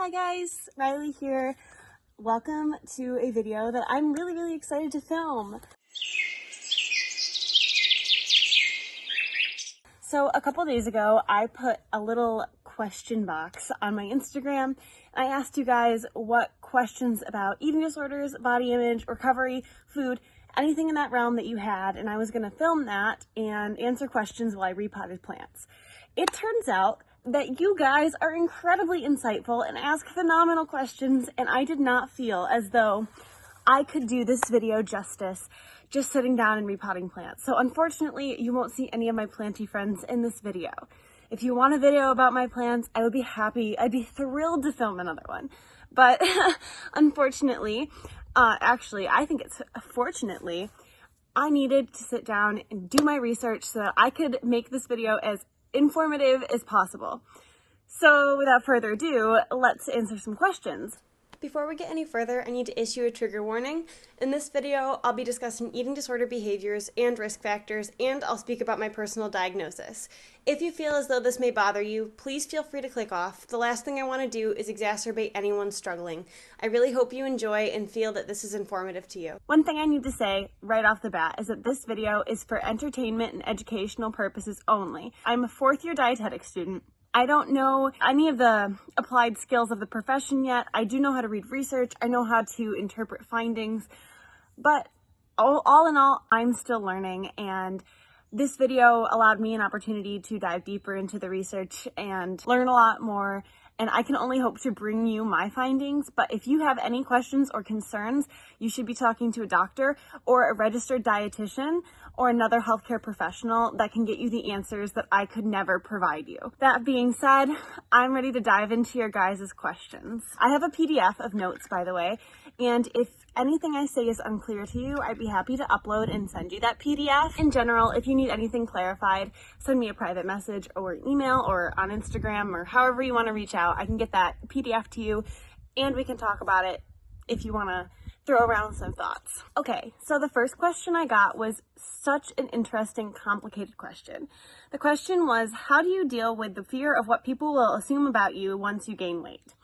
Hi guys, Riley here. Welcome to a video that I'm really excited to film. So a couple days ago, I put a little question box on my Instagram. I asked you guys what questions about eating disorders, body image, recovery, food, anything in that realm that you had, and I was gonna film that and answer questions while I repotted plants. It turns out that you guys are incredibly insightful and ask phenomenal questions, and I did not feel as though I could do this video justice just sitting down and repotting plants. So unfortunately, you won't see any of my planty friends in this video. If you want a video about my plants, I would be happy. I'd be thrilled to film another one. But unfortunately, actually, I think it's fortunately, I needed to sit down and do my research so that I could make this video as informative as possible. So without further ado, let's answer some questions. Before we get any further, I need to issue a trigger warning. In this video, I'll be discussing eating disorder behaviors and risk factors, and I'll speak about my personal diagnosis. If you feel as though this may bother you, please feel free to click off. The last thing I want to do is exacerbate anyone struggling. I really hope you enjoy and feel that this is informative to you. One thing I need to say right off the bat is that this video is for entertainment and educational purposes only. I'm a fourth-year dietetics student. I don't know any of the applied skills of the profession yet. I do know how to read research. I know how to interpret findings, but all in all, I'm still learning, and this video allowed me an opportunity to dive deeper into the research and learn a lot more, and I can only hope to bring you my findings. But if you have any questions or concerns, you should be talking to a doctor or a registered dietitian or another healthcare professional that can get you the answers that I could never provide you. That being said, I'm ready to dive into your guys' questions. I have a PDF of notes, by the way, and if anything I say is unclear to you, I'd be happy to upload and send you that PDF. In general, if you need anything clarified, send me a private message or email or on Instagram or however you want to reach out. I can get that PDF to you and we can talk about it if you want to throw around some thoughts. Okay, so the first question I got was such an interesting, complicated question. The question was, how do you deal with the fear of what people will assume about you once you gain weight?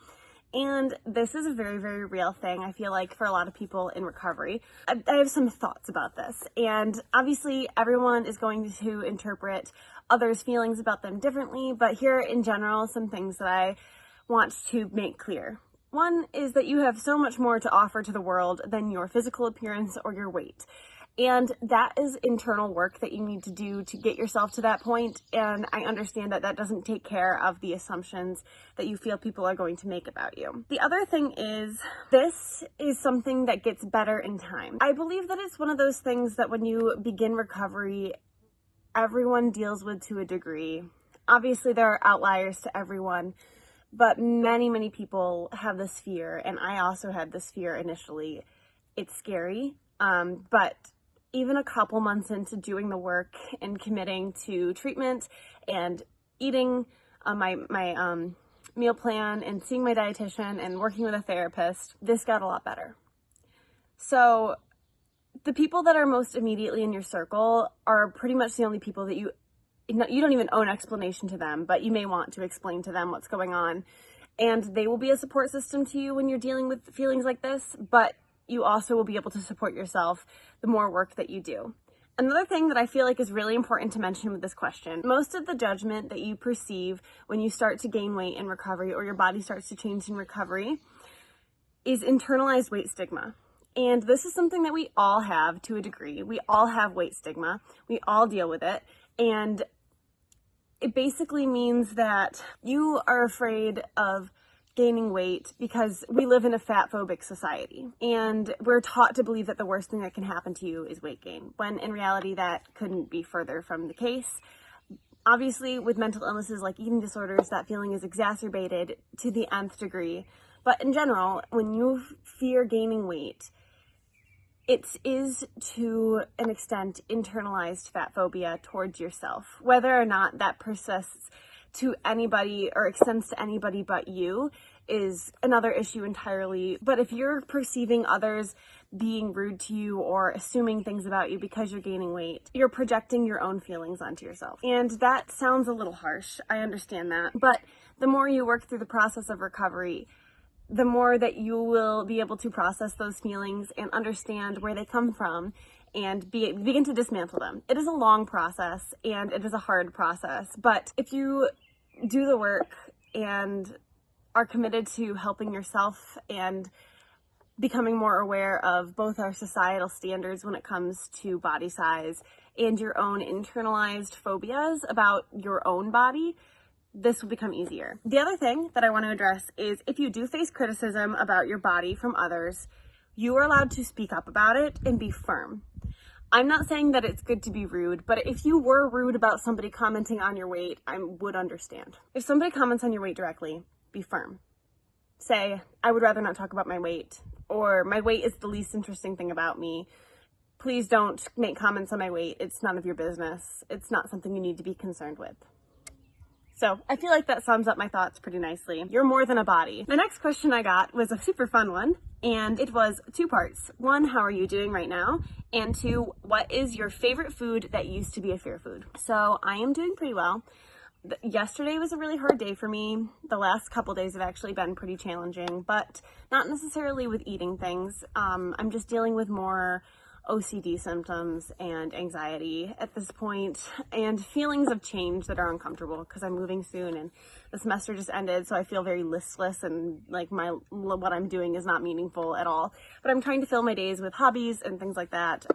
And this is a very real thing, I feel like, for a lot of people in recovery. I have some thoughts about this, and obviously everyone is going to interpret others' feelings about them differently, but here in general, some things that I want to make clear. One is that you have so much more to offer to the world than your physical appearance or your weight. And that is internal work that you need to do to get yourself to that point. And I understand that that doesn't take care of the assumptions that you feel people are going to make about you. The other thing is, this is something that gets better in time. I believe that it's one of those things that when you begin recovery, everyone deals with to a degree. Obviously, there are outliers to everyone, but many people have this fear, and I also had this fear initially. It's scary, but even a couple months into doing the work and committing to treatment and eating my meal plan and seeing my dietitian and working with a therapist, this got a lot better. So the people that are most immediately in your circle are pretty much the only people that you don't even owe an explanation to them, but you may want to explain to them what's going on. And they will be a support system to you when you're dealing with feelings like this, but you also will be able to support yourself the more work that you do. Another thing that I feel like is really important to mention with this question, most of the judgment that you perceive when you start to gain weight in recovery or your body starts to change in recovery is internalized weight stigma. And this is something that we all have to a degree. We all have weight stigma. We all deal with it. And it basically means that you are afraid of gaining weight because we live in a fat-phobic society, and we're taught to believe that the worst thing that can happen to you is weight gain, when in reality that couldn't be further from the case. Obviously, with mental illnesses like eating disorders, that feeling is exacerbated to the nth degree, but in general, when you fear gaining weight, it is to an extent internalized fat phobia towards yourself. Whether or not that persists to anybody or extends to anybody but you is another issue entirely. But if you're perceiving others being rude to you or assuming things about you because you're gaining weight, you're projecting your own feelings onto yourself. And that sounds a little harsh. I understand that. But the more you work through the process of recovery, the more that you will be able to process those feelings and understand where they come from and begin to dismantle them. It is a long process and it is a hard process, but if you do the work and are committed to helping yourself and becoming more aware of both our societal standards when it comes to body size and your own internalized phobias about your own body, this will become easier. The other thing that I want to address is if you do face criticism about your body from others, you are allowed to speak up about it and be firm. I'm not saying that it's good to be rude, but if you were rude about somebody commenting on your weight, I would understand. If somebody comments on your weight directly, be firm. Say, I would rather not talk about my weight, or my weight is the least interesting thing about me. Please don't make comments on my weight. It's none of your business. It's not something you need to be concerned with. So I feel like that sums up my thoughts pretty nicely. You're more than a body. The next question I got was a super fun one, and it was 2 parts. 1, how are you doing right now? And 2, what is your favorite food that used to be a fear food? So I am doing pretty well. Yesterday was a really hard day for me. The last couple days have actually been pretty challenging, but not necessarily with eating things. I'm just dealing with more OCD symptoms and anxiety at this point, and feelings of change that are uncomfortable because I'm moving soon and the semester just ended, so I feel very listless and like what I'm doing is not meaningful at all. But I'm trying to fill my days with hobbies and things like that,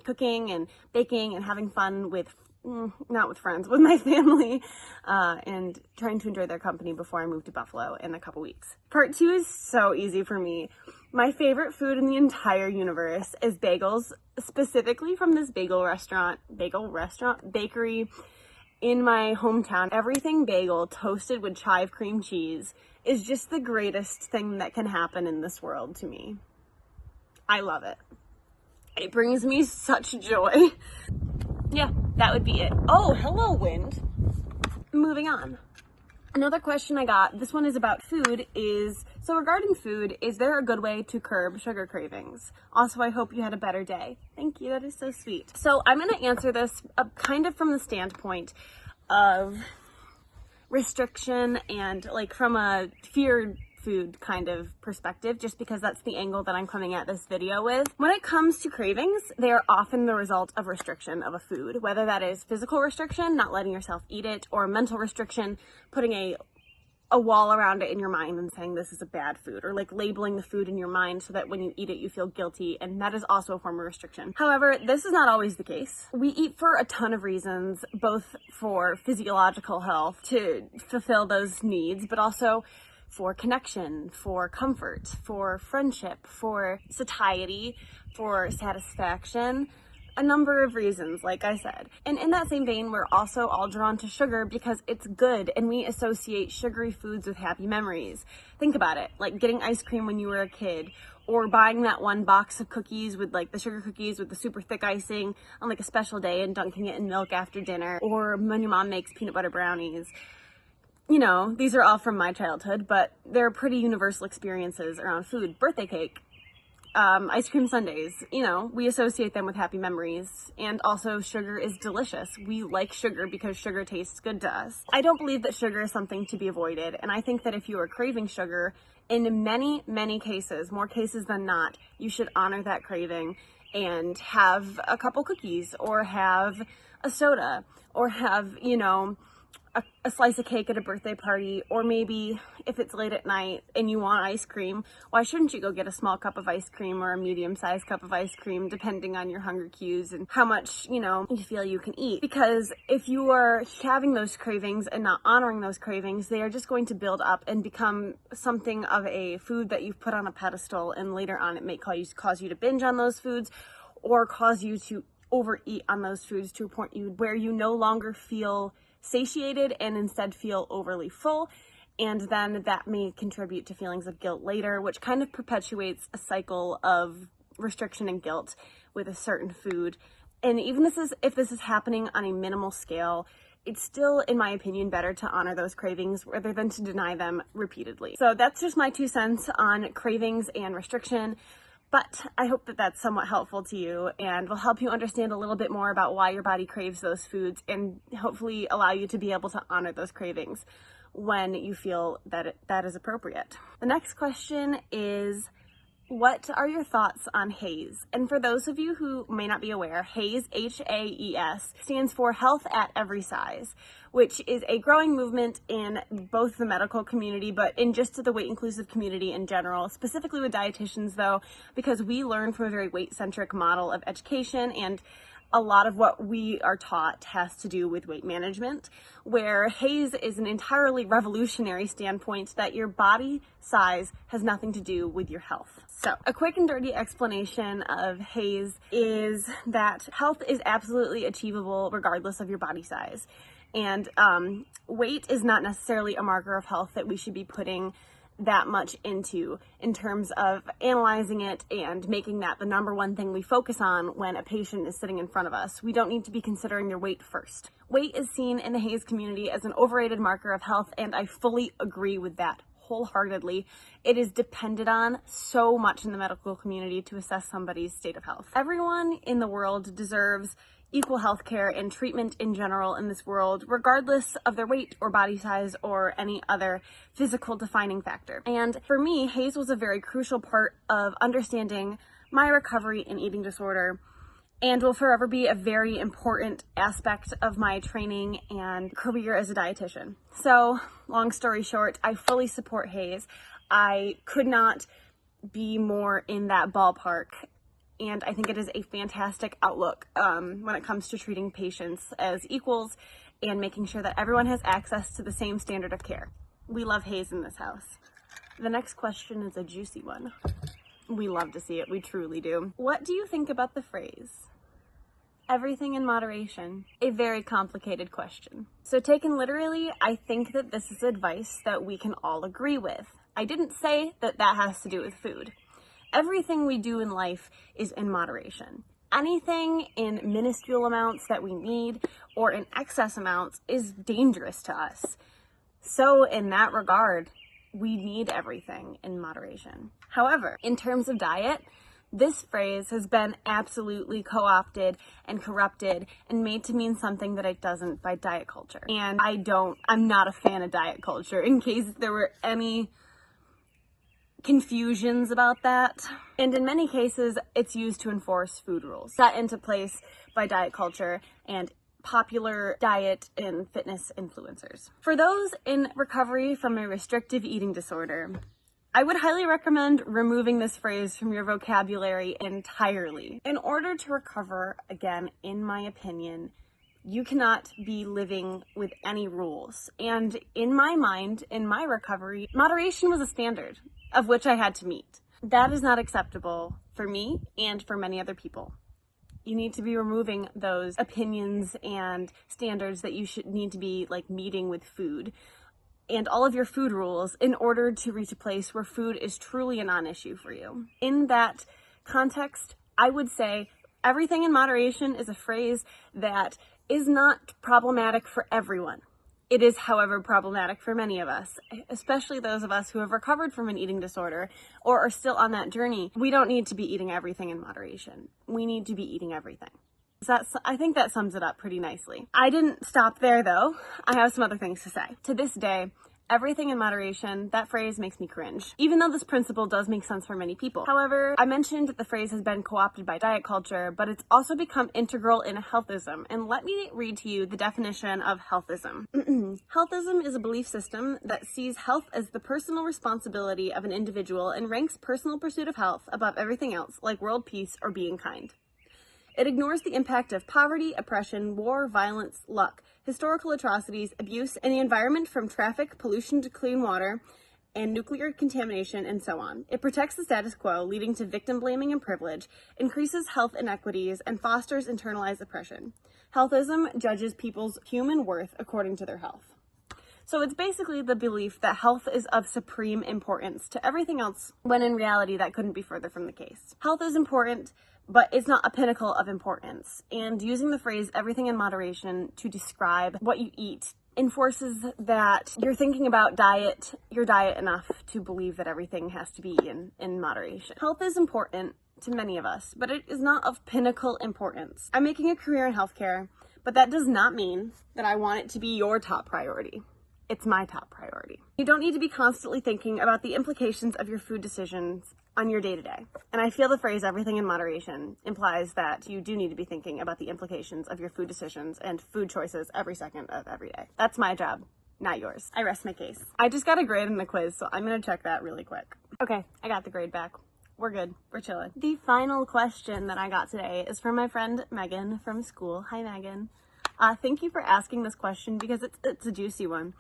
cooking and baking and having fun with not with friends, with my family, and trying to enjoy their company before I move to Buffalo in a couple weeks. Part 2 is so easy for me. My favorite food in the entire universe is bagels, specifically from this bakery in my hometown. Everything bagel toasted with chive cream cheese is just the greatest thing that can happen in this world to me. I love it. It brings me such joy. Yeah, that would be it. Oh, hello, wind. Moving on. Another question I got, this one is about food, so regarding food, is there a good way to curb sugar cravings? Also, I hope you had a better day. Thank you, that is so sweet. So I'm going to answer this kind of from the standpoint of restriction and like from a fear food kind of perspective, just because that's the angle that I'm coming at this video with. When it comes to cravings, they are often the result of restriction of a food, whether that is physical restriction, not letting yourself eat it, or mental restriction, putting a wall around it in your mind and saying this is a bad food, or like labeling the food in your mind so that when you eat it you feel guilty, and that is also a form of restriction. However, this is not always the case. We eat for a ton of reasons, both for physiological health to fulfill those needs, but also for connection, for comfort, for friendship, for satiety, for satisfaction, a number of reasons, like I said. And in that same vein, we're also all drawn to sugar because it's good, and we associate sugary foods with happy memories. Think about it, like getting ice cream when you were a kid, or buying that one box of cookies with like the sugar cookies with the super thick icing on like a special day and dunking it in milk after dinner, or when your mom makes peanut butter brownies. You know, these are all from my childhood, but they're pretty universal experiences around food. Birthday cake, ice cream sundaes, you know, we associate them with happy memories. And also, sugar is delicious. We like sugar because sugar tastes good to us. I don't believe that sugar is something to be avoided, and I think that if you are craving sugar, in many, many cases, more cases than not, you should honor that craving and have a couple cookies, or have a soda, or have, you know, a slice of cake at a birthday party, or maybe if it's late at night and you want ice cream, why shouldn't you go get a small cup of ice cream or a medium-sized cup of ice cream, depending on your hunger cues and how much, you know, you feel you can eat. Because if you are having those cravings and not honoring those cravings, they are just going to build up and become something of a food that you've put on a pedestal, and later on it may cause you to binge on those foods, or cause you to overeat on those foods to a point where you no longer feel satiated and instead feel overly full, and then that may contribute to feelings of guilt later, which kind of perpetuates a cycle of restriction and guilt with a certain food. And even if this is happening on a minimal scale, it's still, in my opinion, better to honor those cravings rather than to deny them repeatedly. So that's just my 2 cents on cravings and restriction. But I hope that that's somewhat helpful to you and will help you understand a little bit more about why your body craves those foods, and hopefully allow you to be able to honor those cravings. when you feel that that is appropriate. The next question is, what are your thoughts on HAES? And for those of you who may not be aware, HAES, H-A-E-S, stands for Health at Every Size, which is a growing movement in both the medical community, but in just the weight-inclusive community in general, specifically with dietitians though, because we learn from a very weight-centric model of education, and a lot of what we are taught has to do with weight management, where HAES is an entirely revolutionary standpoint that your body size has nothing to do with your health. So, a quick and dirty explanation of HAES is that health is absolutely achievable regardless of your body size. And weight is not necessarily a marker of health that we should be putting that much into in terms of analyzing it and making that the number one thing we focus on when a patient is sitting in front of us. We don't need to be considering their weight first. Weight is seen in the HAES community as an overrated marker of health, and I fully agree with that wholeheartedly. It is depended on so much in the medical community to assess somebody's state of health. Everyone in the world deserves equal health care and treatment in general in this world, regardless of their weight or body size or any other physical defining factor. And for me, HAES was a very crucial part of understanding my recovery in eating disorder, and will forever be a very important aspect of my training and career as a dietitian. So, long story short, I fully support HAES. I could not be more in that ballpark. And I think it is a fantastic outlook when it comes to treating patients as equals and making sure that everyone has access to the same standard of care. We love HAES in this house. The next question is a juicy one. We love to see it, we truly do. What do you think about the phrase, everything in moderation? A very complicated question. So taken literally, I think that this is advice that we can all agree with. I didn't say that that has to do with food. Everything we do in life is in moderation. Anything in minuscule amounts that we need or in excess amounts is dangerous to us. So in that regard, we need everything in moderation. However, in terms of diet, this phrase has been absolutely co-opted and corrupted and made to mean something that it doesn't by diet culture. And I'm not a fan of diet culture, in case there were any confusions about that. And in many cases, it's used to enforce food rules set into place by diet culture and popular diet and fitness influencers. For those in recovery from a restrictive eating disorder, I would highly recommend removing this phrase from your vocabulary entirely. In order to recover, again, in my opinion, you cannot be living with any rules. And in my mind, in my recovery, moderation was a standard of which I had to meet. That is not acceptable for me and for many other people. You need to be removing those opinions and standards that you should need to be like meeting with food and all of your food rules in order to reach a place where food is truly a non-issue for you. In that context, I would say everything in moderation is a phrase that is not problematic for everyone. It is, however, problematic for many of us, especially those of us who have recovered from an eating disorder or are still on that journey. We don't need to be eating everything in moderation. We need to be eating everything. I think that sums it up pretty nicely. I didn't stop there though. I have some other things to say. To this day, everything in moderation, that phrase makes me cringe, even though this principle does make sense for many people. However, I mentioned that the phrase has been co-opted by diet culture, but it's also become integral in healthism. And let me read to you the definition of healthism. Healthism is a belief system that sees health as the personal responsibility of an individual and ranks personal pursuit of health above everything else, like world peace or being kind. It ignores the impact of poverty, oppression, war, violence, luck, historical atrocities, abuse, and the environment from traffic, pollution to clean water, and nuclear contamination, and so on. It protects the status quo, leading to victim blaming and privilege, increases health inequities, and fosters internalized oppression. Healthism judges people's human worth according to their health. So it's basically the belief that health is of supreme importance to everything else, when in reality that couldn't be further from the case. Health is important, but it's not a pinnacle of importance. And using the phrase everything in moderation to describe what you eat enforces that you're thinking about your diet enough to believe that everything has to be in moderation. Health is important to many of us, but it is not of pinnacle importance. I'm making a career in healthcare, but that does not mean that I want it to be your top priority. it's my top priority. You don't need to be constantly thinking about the implications of your food decisions on your day-to-day. And I feel the phrase everything in moderation implies that you do need to be thinking about the implications of your food decisions and food choices every second of every day. That's my job, not yours. I rest my case. I just got a grade in the quiz, so I'm gonna check that really quick. Okay, I got the grade back. We're good. We're chilling. The final question that I got today is from my friend Megan from school. Hi, Megan. Thank you for asking this question because it's a juicy one.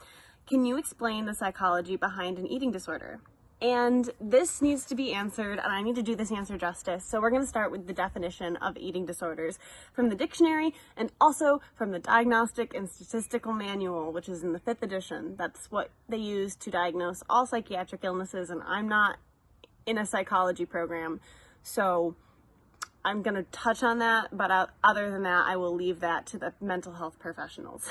Can you explain the psychology behind an eating disorder? And this needs to be answered, and I need to do this answer justice. So we're going to start with the definition of eating disorders from the dictionary and also from the Diagnostic and Statistical Manual, which is in the 5th edition. That's what they use to diagnose all psychiatric illnesses, and I'm not in a psychology program, so I'm going to touch on that, but other than that, I will leave that to the mental health professionals.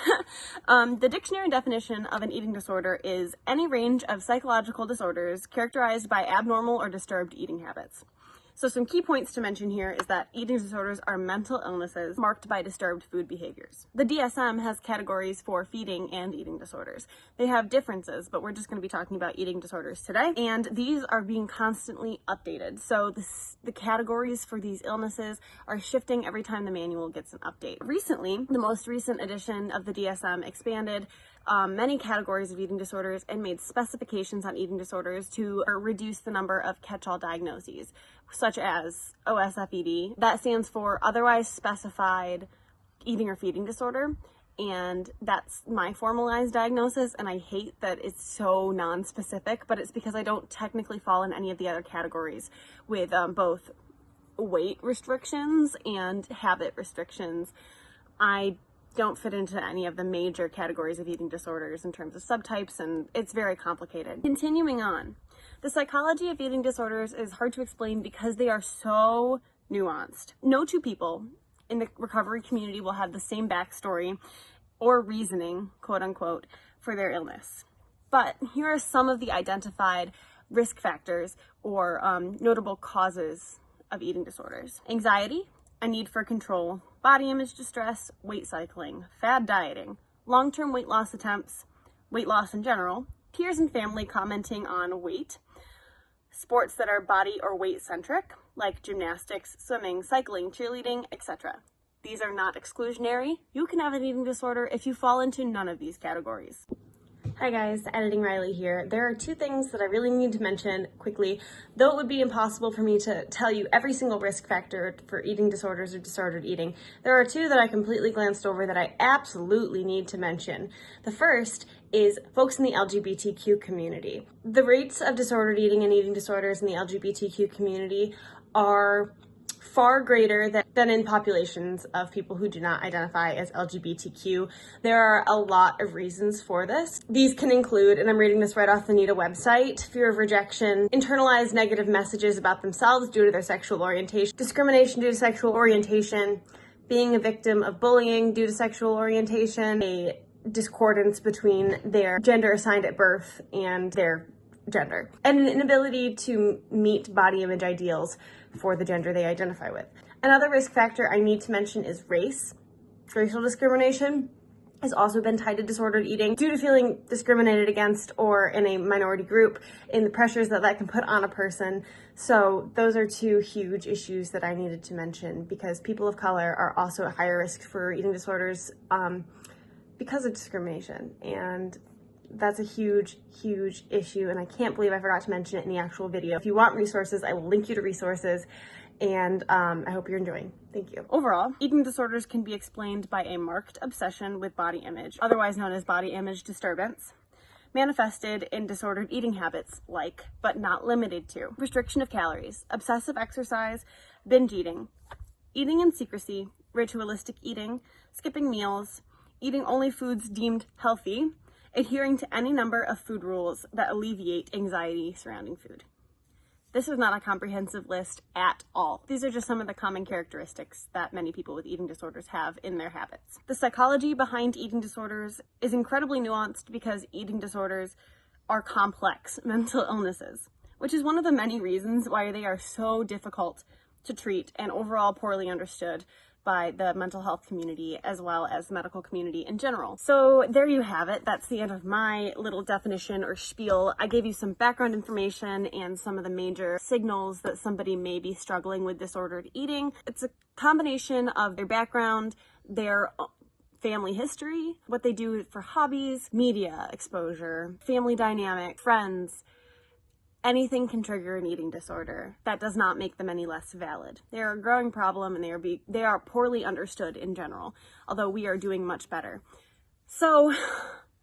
The dictionary definition of an eating disorder is any range of psychological disorders characterized by abnormal or disturbed eating habits. So some key points to mention here is that eating disorders are mental illnesses marked by disturbed food behaviors. The DSM has categories for feeding and eating disorders. They have differences, but we're just going to be talking about eating disorders today, and these are being constantly updated. So the categories for these illnesses are shifting every time the manual gets an update. Recently, the most recent edition of the DSM expanded many categories of eating disorders and made specifications on eating disorders to reduce the number of catch-all diagnoses, such as OSFED. That stands for Otherwise Specified Eating or Feeding Disorder, and that's my formalized diagnosis, and I hate that it's so non-specific, but it's because I don't technically fall in any of the other categories with both weight restrictions and habit restrictions. I don't fit into any of the major categories of eating disorders in terms of subtypes, and it's very complicated. Continuing on, the psychology of eating disorders is hard to explain because they are so nuanced. No two people in the recovery community will have the same backstory or reasoning, quote unquote, for their illness. But here are some of the identified risk factors or notable causes of eating disorders. Anxiety, a need for control, body image distress, weight cycling, fad dieting, long-term weight loss attempts, weight loss in general, peers and family commenting on weight, sports that are body or weight centric, like gymnastics, swimming, cycling, cheerleading, etc. These are not exclusionary. You can have an eating disorder if you fall into none of these categories. Hi guys, Editing Riley here. There are two things that I really need to mention quickly, though it would be impossible for me to tell you every single risk factor for eating disorders or disordered eating. There are two that I completely glanced over that I absolutely need to mention. The first is folks in the LGBTQ community. The rates of disordered eating and eating disorders in the LGBTQ community are far greater than in populations of people who do not identify as LGBTQ. There are a lot of reasons for this. These can include, and I'm reading this right off the NEDA website, fear of rejection, internalized negative messages about themselves due to their sexual orientation, discrimination due to sexual orientation, being a victim of bullying due to sexual orientation, a discordance between their gender assigned at birth and their gender, and an inability to meet body image ideals for the gender they identify with. Another risk factor I need to mention is race. Racial discrimination has also been tied to disordered eating due to feeling discriminated against or in a minority group, in the pressures that can put on a person. So those are two huge issues that I needed to mention because people of color are also at higher risk for eating disorders because of discrimination. And that's a huge, huge issue, and I can't believe I forgot to mention it in the actual video. If you want resources, I will link you to resources, and I hope you're enjoying. Thank you. Overall, eating disorders can be explained by a marked obsession with body image, otherwise known as body image disturbance, manifested in disordered eating habits like, but not limited to, restriction of calories, obsessive exercise, binge eating, eating in secrecy, ritualistic eating, skipping meals, eating only foods deemed healthy, adhering to any number of food rules that alleviate anxiety surrounding food. This is not a comprehensive list at all. These are just some of the common characteristics that many people with eating disorders have in their habits. The psychology behind eating disorders is incredibly nuanced because eating disorders are complex mental illnesses, which is one of the many reasons why they are so difficult to treat and overall poorly understood by the mental health community as well as the medical community in general. So there you have it. That's the end of my little definition or spiel. I gave you some background information and some of the major signals that somebody may be struggling with disordered eating. It's a combination of their background, their family history, what they do for hobbies, media exposure, family dynamic, friends. Anything can trigger an eating disorder. That does not make them any less valid. They are a growing problem and they are poorly understood in general, although we are doing much better. So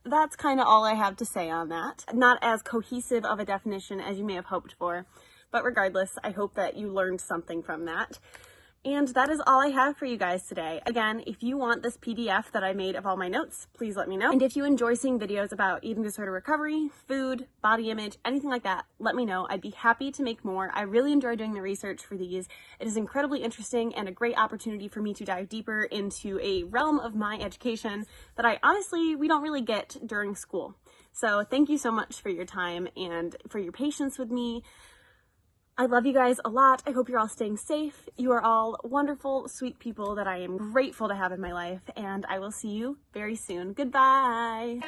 that's kind of all I have to say on that. Not as cohesive of a definition as you may have hoped for, but regardless, I hope that you learned something from that. And that is all I have for you guys today. Again, if you want this PDF that I made of all my notes, please let me know. And if you enjoy seeing videos about eating disorder recovery, food, body image, anything like that, let me know. I'd be happy to make more. I really enjoy doing the research for these. It is incredibly interesting and a great opportunity for me to dive deeper into a realm of my education that we don't really get during school. So thank you so much for your time and for your patience with me. I love you guys a lot. I hope you're all staying safe. You are all wonderful, sweet people that I am grateful to have in my life, and I will see you very soon. Goodbye.